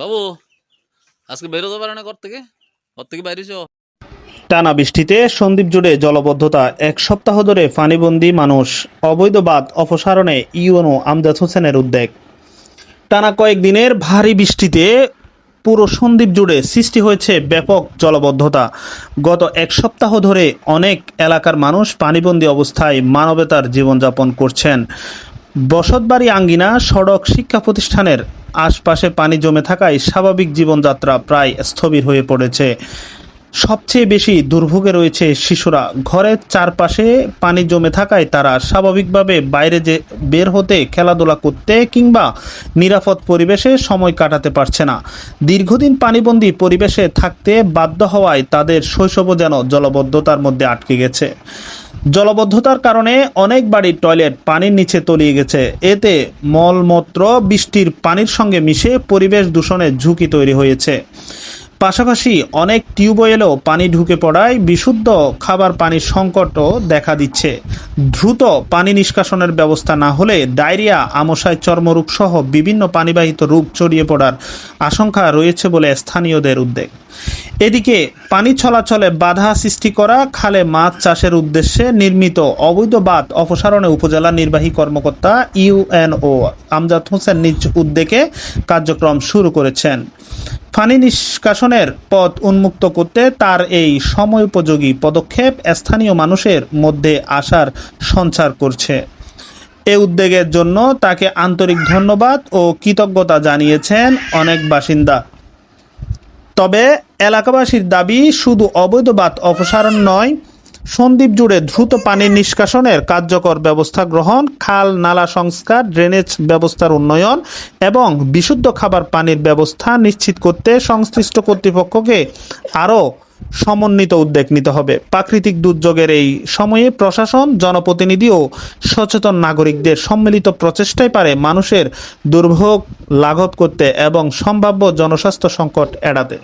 বাবু আজকে বেরোতে পারে না ঘর থেকে বাইরেছ? টানা বৃষ্টিতে সন্দ্বীপ জুড়ে জলাবদ্ধতা, এক সপ্তাহ ধরে পানিবন্দী মানুষ। অবৈধ বাঁধ অপসারণে ইউএনও আমজাদ হোসেনের উদ্বেগ। টানা কয়েকদিনের ভারী বৃষ্টিতে পুরো সন্দ্বীপ জুড়ে সৃষ্টি হয়েছে ব্যাপক জলাবদ্ধতা। গত এক সপ্তাহ ধরে অনেক এলাকার মানুষ পানিবন্দী অবস্থায় মানবেতর জীবনযাপন করছেন। বসতবাড়ি, আঙ্গিনা, সড়ক, শিক্ষা প্রতিষ্ঠানের আশপাশে পানি জমে থাকায় স্বাভাবিক জীবনযাত্রা প্রায় স্থবির হয়ে পড়েছে। সবচেয়ে বেশি দুর্ভোগে রয়েছে শিশুরা। ঘরের চারপাশে পানি জমে থাকায় তারা স্বাভাবিকভাবে বাইরে বের হতে, খেলাধুলা করতে কিংবা নিরাপদ পরিবেশে সময় কাটাতে পারছে না। দীর্ঘদিন পানিবন্দী পরিবেশে থাকতে বাধ্য হওয়ায় তাদের শৈশবও যেন জলাবদ্ধতার মধ্যে আটকে গেছে। জলাবদ্ধতার কারণে অনেক বাড়ির টয়লেট পানির নিচে তলিয়ে গেছে। এতে মলমূত্র বৃষ্টির পানির সঙ্গে মিশে পরিবেশ দূষণের ঝুঁকি তৈরি হয়েছে। পাশাপাশি অনেক টিউবওয়েলেও পানি ঢুকে পড়ায় বিশুদ্ধ খাবার পানির সংকটও দেখা দিচ্ছে। দ্রুত পানি নিষ্কাশনের ব্যবস্থা না হলে ডায়রিয়া, আমশায়, চর্মরোগ সহ বিভিন্ন পানিবাহিত রোগ ছড়িয়ে পড়ার আশঙ্কা রয়েছে বলে স্থানীয়দের উদ্বেগ। এদিকে পানি চলাচলে বাধা সৃষ্টি করা খালে মাছ চাষের উদ্দেশ্যে নির্মিত অবৈধ বাঁধ অপসারণে উপজেলা নির্বাহী কর্মকর্তা ইউএনও আমজাদ হোসেন নিজ উদ্যোগে কার্যক্রম শুরু করেছেন। পানি নিষ্কাশনের পথ উন্মুক্ত করতে তার এই সময়োপযোগী পদক্ষেপ স্থানীয় মানুষের মধ্যে আশার সঞ্চার করছে। এ উদ্যোগের জন্য তাকে আন্তরিক ধন্যবাদ ও কৃতজ্ঞতা জানিয়েছেন অনেক বাসিন্দা। তবে এলাকাবাসীর দাবি, শুধু অবৈধ বাঁধ অপসারণ নয়, সন্দ্বীপ জুড়ে দ্রুত পানি নিষ্কাশনের কার্যকর ব্যবস্থা গ্রহণ, খাল নালা সংস্কার, ড্রেনেজ ব্যবস্থার উন্নয়ন এবং বিশুদ্ধ খাবার পানির ব্যবস্থা নিশ্চিত করতে সংশ্লিষ্ট কর্তৃপক্ষকে আরও সমন্বিত উদ্যোগ নিতে হবে। প্রাকৃতিক দুর্যোগের এই সময়ে প্রশাসন, জনপ্রতিনিধি ও সচেতন নাগরিকদের সম্মিলিত প্রচেষ্টাই পারে মানুষের দুর্ভোগ লাঘব করতে এবং সম্ভাব্য জনস্বাস্থ্য সংকট এড়াতে।